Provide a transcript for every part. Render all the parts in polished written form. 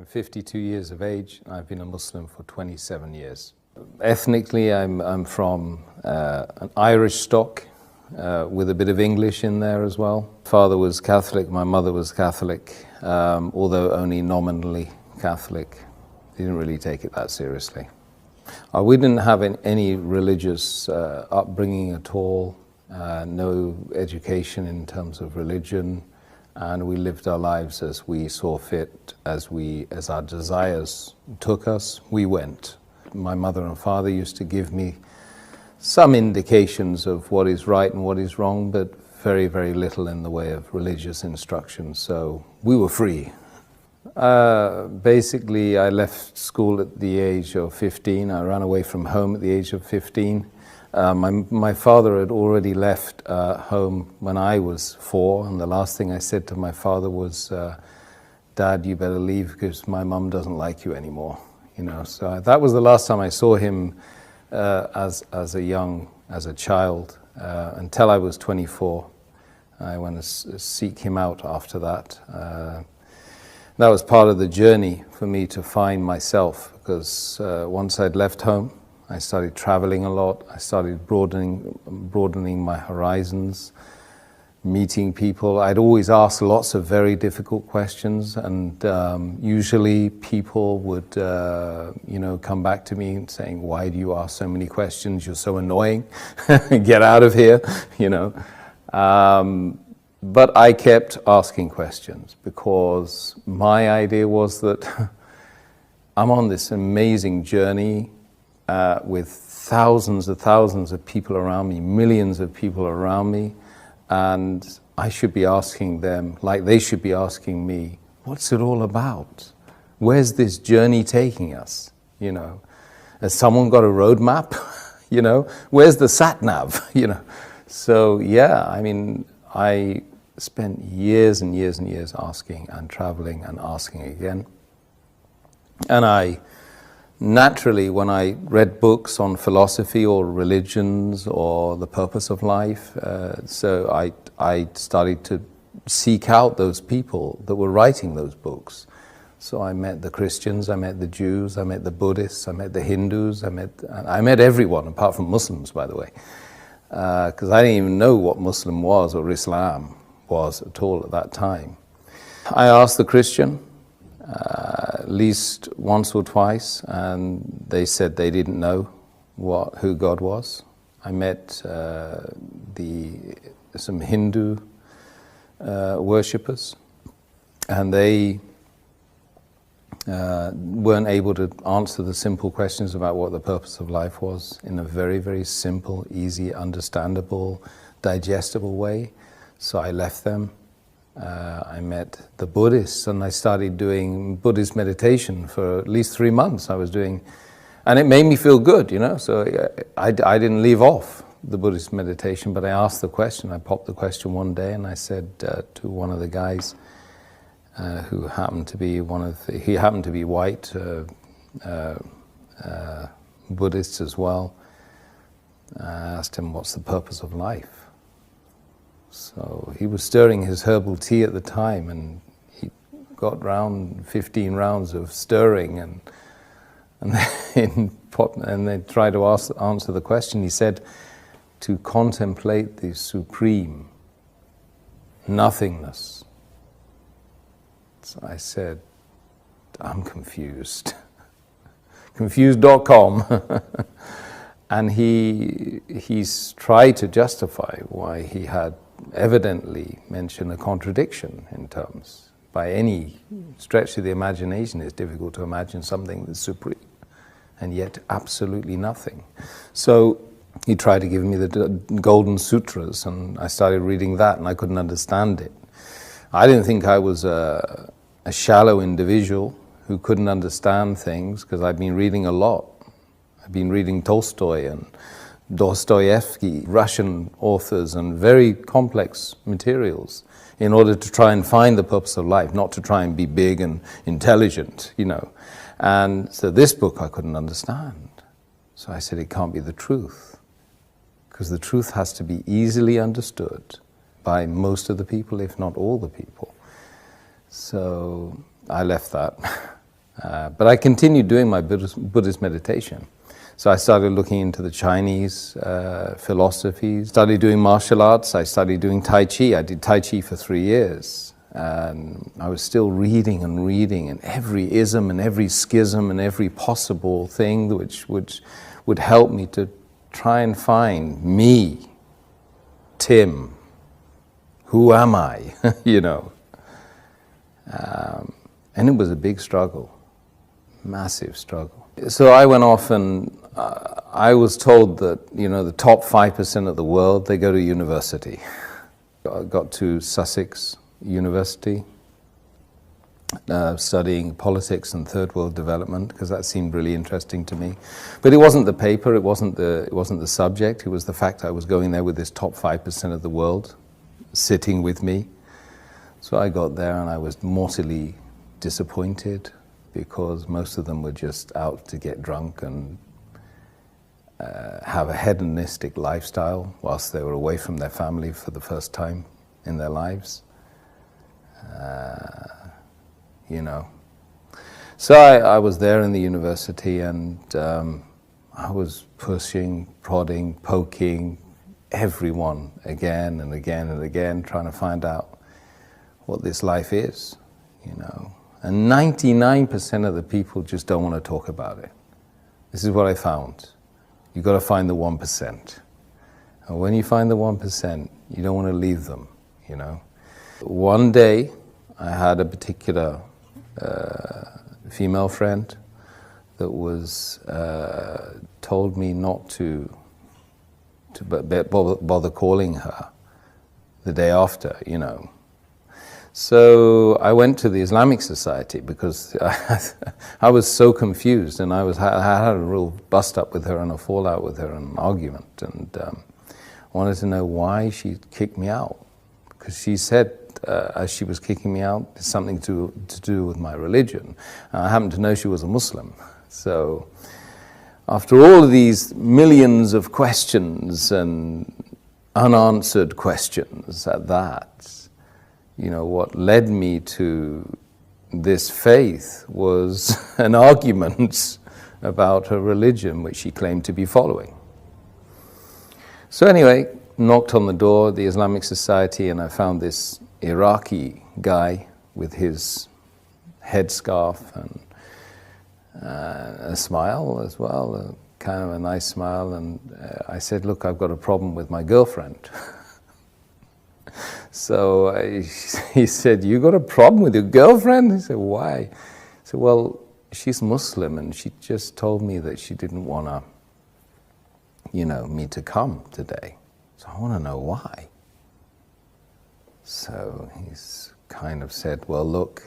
I'm 52 years of age, and I've been a Muslim for 27 years. Ethnically, I'm from an Irish stock with a bit of English in there as well. Father was Catholic, my mother was Catholic, although only nominally Catholic. Didn't really take it that seriously. We didn't have any religious upbringing at all, no education in terms of religion, and we lived our lives as we saw fit, as our desires took us, we went. My mother and father used to give me some indications of what is right and what is wrong, but very, very little in the way of religious instruction, so we were free. Basically, I left school at the age of 15. I ran away from home at the age of 15. My father had already left home when I was 4, and the last thing I said to my father was, "Dad, you better leave because my mum doesn't like you anymore." You know, so that was the last time I saw him as a child until I was 24. I went to seek him out after that. That was part of the journey for me to find myself, because once I'd left home, I started traveling a lot. I started broadening my horizons, meeting people. I'd always ask lots of very difficult questions, and usually people would, come back to me saying, "Why do you ask so many questions? You're so annoying. Get out of here," you know. But I kept asking questions because my idea was that I'm on this amazing journey with thousands of people around me, millions of people around me, and I should be asking them, like they should be asking me, what's it all about? Where's this journey taking us? You know, has someone got a roadmap? You know, where's the sat nav? You know, so yeah, I mean, I spent years and years and years asking and traveling and asking again. And I naturally, when I read books on philosophy or religions or the purpose of life, so I started to seek out those people that were writing those books. So I met the Christians, I met the Jews, I met the Buddhists, I met the Hindus, I met everyone apart from Muslims, by the way, because I didn't even know what Muslim was or Islam was at all at that time. I asked the Christian at least once or twice, and they said they didn't know who God was. I met some Hindu worshippers, and they weren't able to answer the simple questions about what the purpose of life was in a very, very simple, easy, understandable, digestible way. So I left them. I met the Buddhists, and I started doing Buddhist meditation for at least 3 months. I was doing, and it made me feel good, you know. So I didn't leave off the Buddhist meditation, but I asked the question. I popped the question one day, and I said to one of the guys who happened to be he happened to be white, Buddhist as well. I asked him, "What's the purpose of life?" So he was stirring his herbal tea at the time, and he got round 15 rounds of stirring, and they tried to answer the question. He said, "To contemplate the supreme nothingness." So I said, "I'm confused." Confused.com. And he's tried to justify why he had evidently mentioned a contradiction in terms. By any stretch of the imagination, it's difficult to imagine something that's supreme and yet absolutely nothing. So he tried to give me the Golden Sutras, and I started reading that, and I couldn't understand it. I didn't think I was a shallow individual who couldn't understand things, because I'd been reading a lot. I've been reading Tolstoy and Dostoevsky, Russian authors, and very complex materials in order to try and find the purpose of life, not to try and be big and intelligent, you know. And so this book I couldn't understand. So I said, it can't be the truth, because the truth has to be easily understood by most of the people, if not all the people. So I left that. But I continued doing my Buddhist meditation. So I started looking into the Chinese philosophies, started doing martial arts, I started doing Tai Chi. I did Tai Chi for 3 years. And I was still reading and every ism and every schism and every possible thing which would help me to try and find me, Tim, who am I, you know. And it was a big struggle, massive struggle. So I went off and I was told that, you know, the top 5% of the world, they go to university. I got to Sussex University, studying politics and third world development, because that seemed really interesting to me. But it wasn't the paper, it wasn't the subject, it was the fact I was going there with this top 5% of the world sitting with me. So I got there and I was mortally disappointed, because most of them were just out to get drunk and have a hedonistic lifestyle whilst they were away from their family for the first time in their lives. You know. So I was there in the university, and I was pushing, prodding, poking everyone again and again and again, trying to find out what this life is, you know. And 99% of the people just don't want to talk about it. This is what I found. You've got to find the 1%. And when you find the 1%, you don't want to leave them, you know. One day, I had a particular female friend that was told me not to bother calling her the day after, you know. So I went to the Islamic Society because I was so confused, and I had a real bust up with her and a fallout with her and an argument, and wanted to know why she kicked me out. Because she said, as she was kicking me out, it's something to do with my religion. And I happened to know she was a Muslim. So after all of these millions of questions and unanswered questions at that, you know, what led me to this faith was an argument about her religion, which she claimed to be following. So anyway, knocked on the door of the Islamic Society, and I found this Iraqi guy with his headscarf and a smile as well, kind of a nice smile, and I said, look, I've got a problem with my girlfriend. So he said, you got a problem with your girlfriend? He said, why? I said, well, she's Muslim, and she just told me that she didn't want to, you know, me to come today. So I want to know why. So he's kind of said, well, look,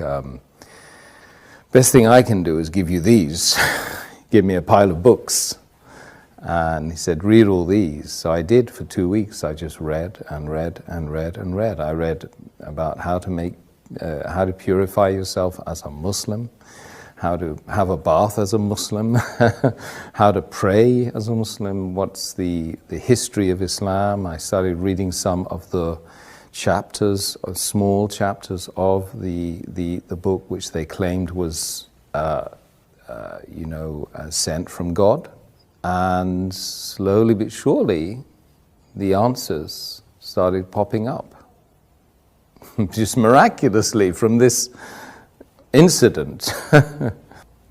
best thing I can do is give you these. Give me a pile of books. And he said, read all these. So I did for 2 weeks. I just read and read and read and read. I read about how to purify yourself as a Muslim, how to have a bath as a Muslim, how to pray as a Muslim, what's the history of Islam. I started reading some of the chapters, small chapters of the book, which they claimed was, sent from God. And slowly but surely, the answers started popping up. Just miraculously from this incident. Then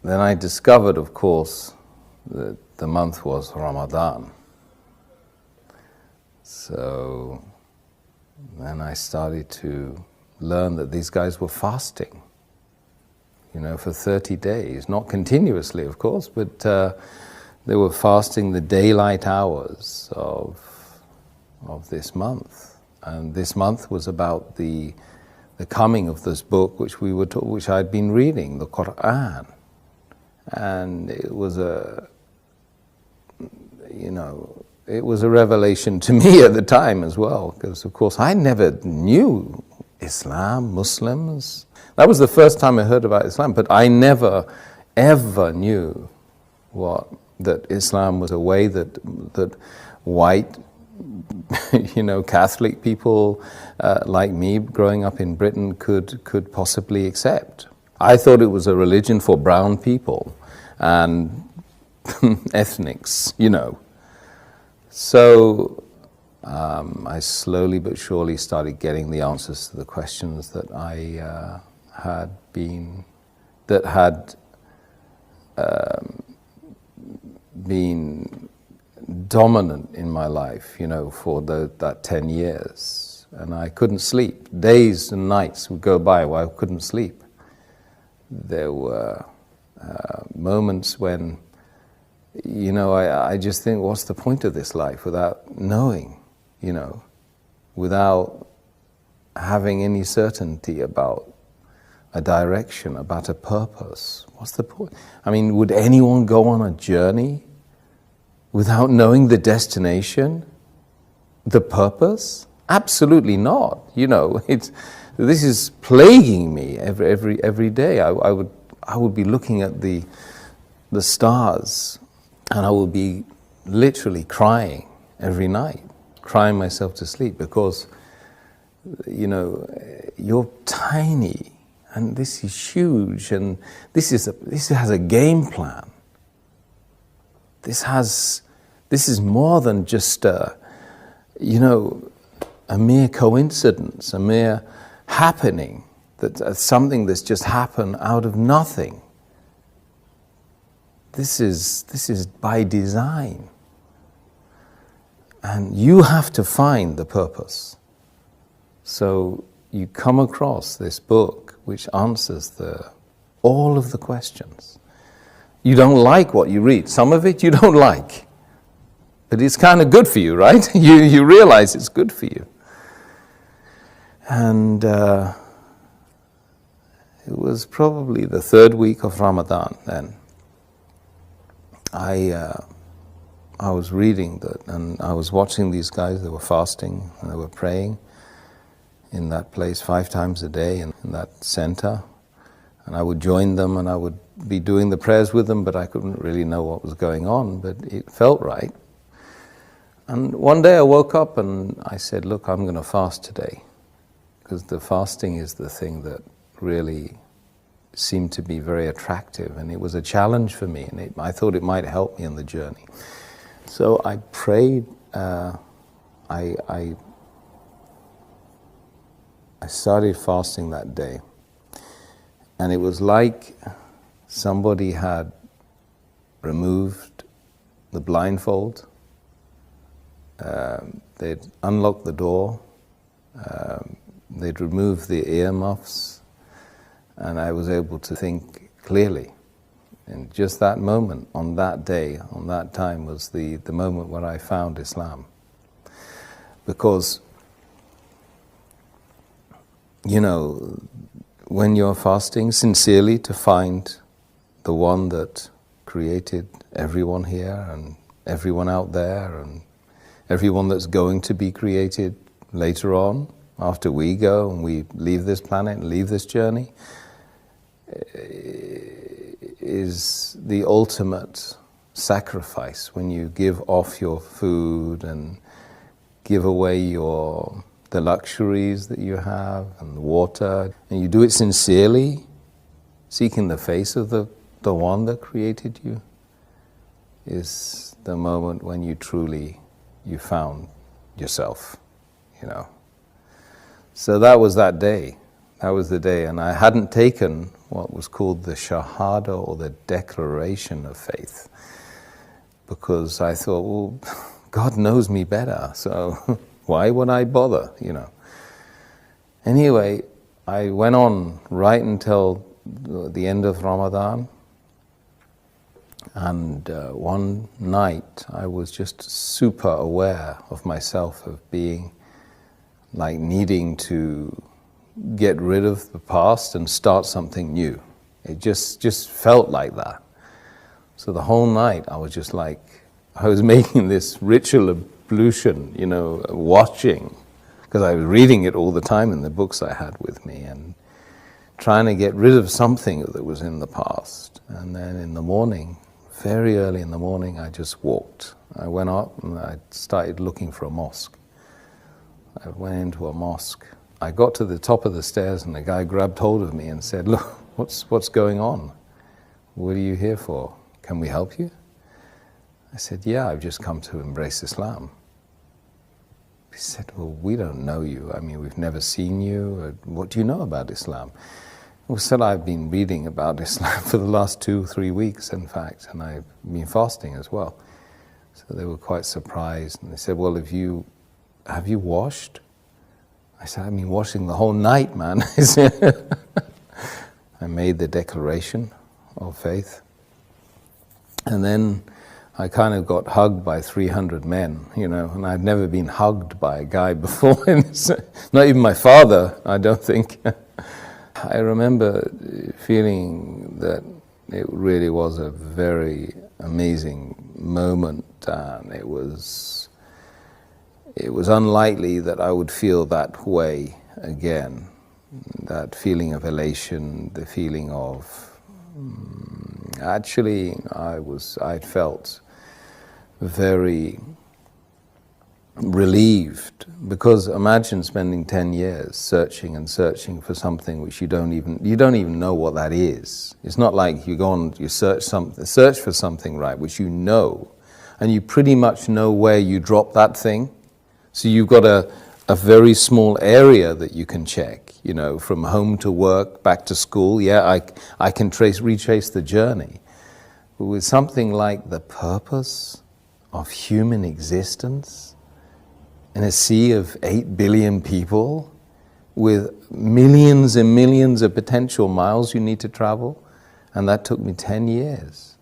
I discovered, of course, that the month was Ramadan. So then I started to learn that these guys were fasting, you know, for 30 days. Not continuously, of course, but they were fasting the daylight hours of this month. And this month was about the coming of this book, which I'd been reading, the Quran. And it was a revelation to me at the time as well, because of course I never knew Islam, Muslims. That was the first time I heard about Islam, but I never ever knew that Islam was a way that white, Catholic people like me growing up in Britain could possibly accept. I thought it was a religion for brown people and ethnics, you know. So I slowly but surely started getting the answers to the questions that I had been dominant in my life, you know, for that 10 years. And I couldn't sleep. Days and nights would go by where I couldn't sleep. There were moments when, you know, I just think, what's the point of this life without knowing, you know, without having any certainty about a direction, about a purpose? What's the point? I mean, would anyone go on a journey without knowing the destination, the purpose? Absolutely not. You know, this is plaguing me every day. I would be looking at the stars, and I would be literally crying every night, crying myself to sleep, because, you know, you're tiny, and this is huge, and this has a game plan. This is more than just you know, a mere coincidence, a mere happening, that's something that's just happened out of nothing. This is by design. And you have to find the purpose. So you come across this book which answers all of the questions. You don't like what you read. Some of it you don't like. But it's kind of good for you, right? You realize it's good for you. And it was probably the third week of Ramadan then. I was reading that, and I was watching these guys. They were fasting and they were praying in that place 5 times a day in that center. And I would join them and I would be doing the prayers with them, but I couldn't really know what was going on, but it felt right. And one day I woke up and I said, look, I'm going to fast today, because the fasting is the thing that really seemed to be very attractive, and it was a challenge for me, and I thought it might help me in the journey. So I prayed, I started fasting that day, and it was like somebody had removed the blindfold, they'd unlocked the door, they'd removed the earmuffs, and I was able to think clearly. And just that moment, on that day, on that time, was the moment when I found Islam. Because, you know, when you're fasting sincerely to find the one that created everyone here and everyone out there and everyone that's going to be created later on, after we go and we leave this planet and leave this journey, is the ultimate sacrifice when you give off your food and give away the luxuries that you have and the water, and you do it sincerely, seeking the face of the one that created you, is the moment when you found yourself, you know. So that was that day. That was the day, and I hadn't taken what was called the Shahada, or the declaration of faith, because I thought, well, God knows me better, so why would I bother, you know? Anyway, I went on right until the end of Ramadan, and one night I was just super aware of myself, of being like needing to get rid of the past and start something new. It just felt like that. So the whole night I was just like, I was making this ritual ablution, you know, watching, because I was reading it all the time in the books I had with me, and trying to get rid of something that was in the past. And then in the morning, very early in the morning, I just walked. I went up and I started looking for a mosque. I went into a mosque. I got to the top of the stairs and the guy grabbed hold of me and said, look, What's going on? What are you here for? Can we help you? I said, yeah, I've just come to embrace Islam. He said, well, we don't know you. I mean, we've never seen you. What do you know about Islam? Well, said, I've been reading about Islam for the last 2-3 weeks, in fact, and I've been fasting as well. So they were quite surprised, and they said, well, have you washed? I said, I've been washing the whole night, man. I made the declaration of faith. And then I kind of got hugged by 300 men, you know, and I'd never been hugged by a guy before. Not even my father, I don't think. I remember feeling that it really was a very amazing moment, and it was unlikely that I would feel that way again. That feeling of elation, the feeling of actually I felt very relieved, because imagine spending 10 years searching and searching for something which you don't even know what that is. It's not like you go on, you search for something, right, which you know, and you pretty much know where you drop that thing. So you've got a very small area that you can check, you know, from home to work, back to school. Yeah, I can retrace the journey. But with something like the purpose of human existence in a sea of 8 billion people with millions and millions of potential miles you need to travel, and that took me 10 years.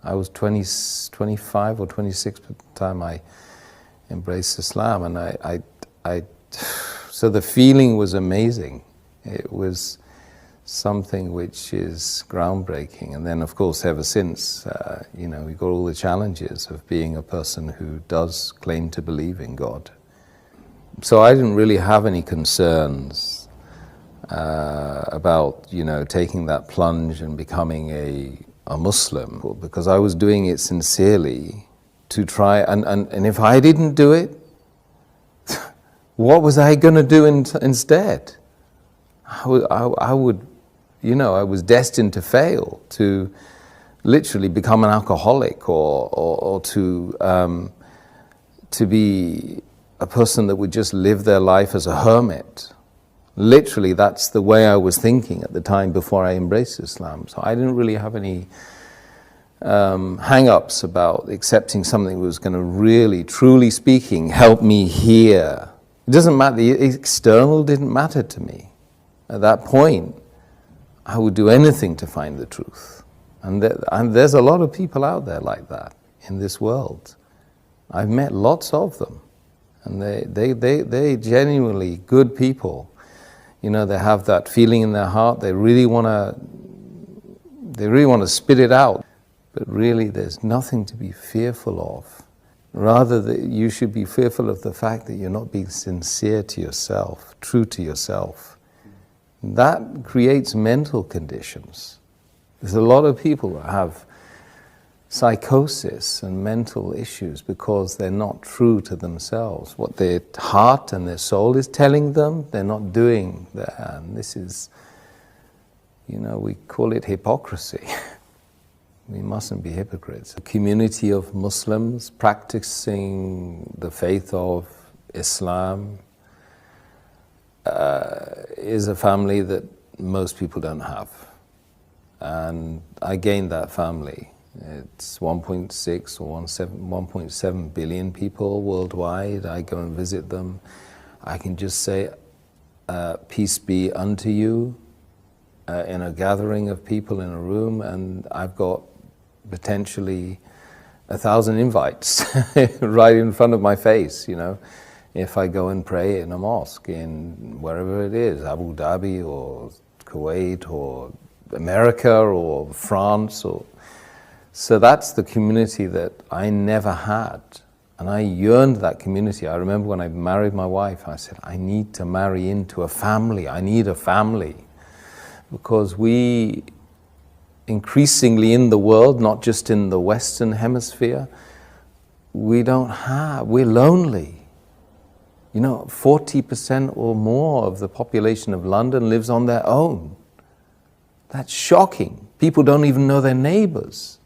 I was 25 or 26 by the time I embraced Islam, and so the feeling was amazing. It was something which is groundbreaking. And then, of course, ever since, you know, we got all the challenges of being a person who does claim to believe in God. So I didn't really have any concerns about, you know, taking that plunge and becoming a Muslim, because I was doing it sincerely to try, and if I didn't do it, what was I going to do instead? I would, you know, I was destined to fail, to literally become an alcoholic, or to be a person that would just live their life as a hermit. Literally, that's the way I was thinking at the time before I embraced Islam. So I didn't really have any hang-ups about accepting something that was going to really, truly speaking, help me here. It doesn't matter, the external didn't matter to me. At that point, I would do anything to find the truth. And there's a lot of people out there like that in this world. I've met lots of them. And they genuinely good people. You know, they have that feeling in their heart, they really want to spit it out. But really, there's nothing to be fearful of. Rather, that you should be fearful of the fact that you're not being sincere to yourself, true to yourself. That creates mental conditions. There's a lot of people that have psychosis and mental issues because they're not true to themselves. What their heart and their soul is telling them, they're not doing that. And this is, you know, we call it hypocrisy. We mustn't be hypocrites. A community of Muslims practicing the faith of Islam is a family that most people don't have. And I gained that family. It's 1.6 or 1.7 billion people worldwide. I go and visit them. I can just say, peace be unto you, in a gathering of people in a room, and I've got potentially 1,000 invites right in front of my face, you know. If I go and pray in a mosque in wherever it is, Abu Dhabi or Kuwait or America or France, so that's the community that I never had. And I yearned that community. I remember when I married my wife, I said, I need to marry into a family. I need a family. Because we increasingly in the world, not just in the Western hemisphere, we're lonely. You know, 40% or more of the population of London lives on their own. That's shocking. People don't even know their neighbors.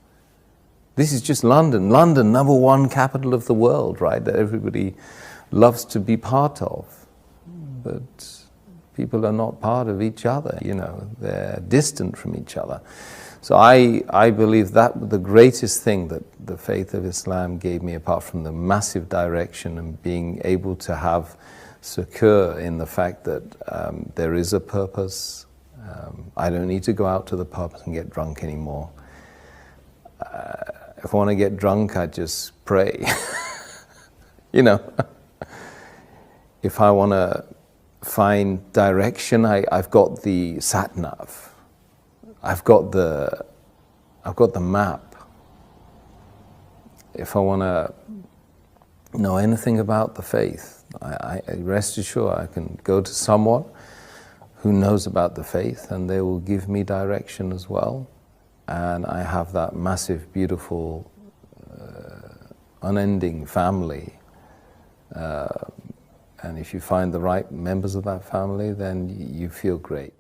This is just London. London, #1 capital of the world, right? That everybody loves to be part of. But people are not part of each other, you know. They're distant from each other. So I believe that the greatest thing that the faith of Islam gave me, apart from the massive direction and being able to have secure in the fact that there is a purpose. I don't need to go out to the pub and get drunk anymore. If I want to get drunk, I just pray. You know. If I want to find direction, I've got the sat-nav. I've got the map. If I want to know anything about the faith, I rest assured I can go to someone who knows about the faith, and they will give me direction as well. And I have that massive, beautiful, unending family. And if you find the right members of that family, then you feel great.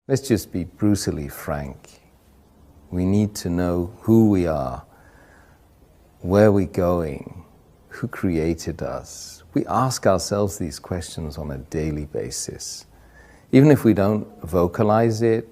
Let's just be brutally frank. We need to know who we are, where we're going, who created us. We ask ourselves these questions on a daily basis. Even if we don't vocalize it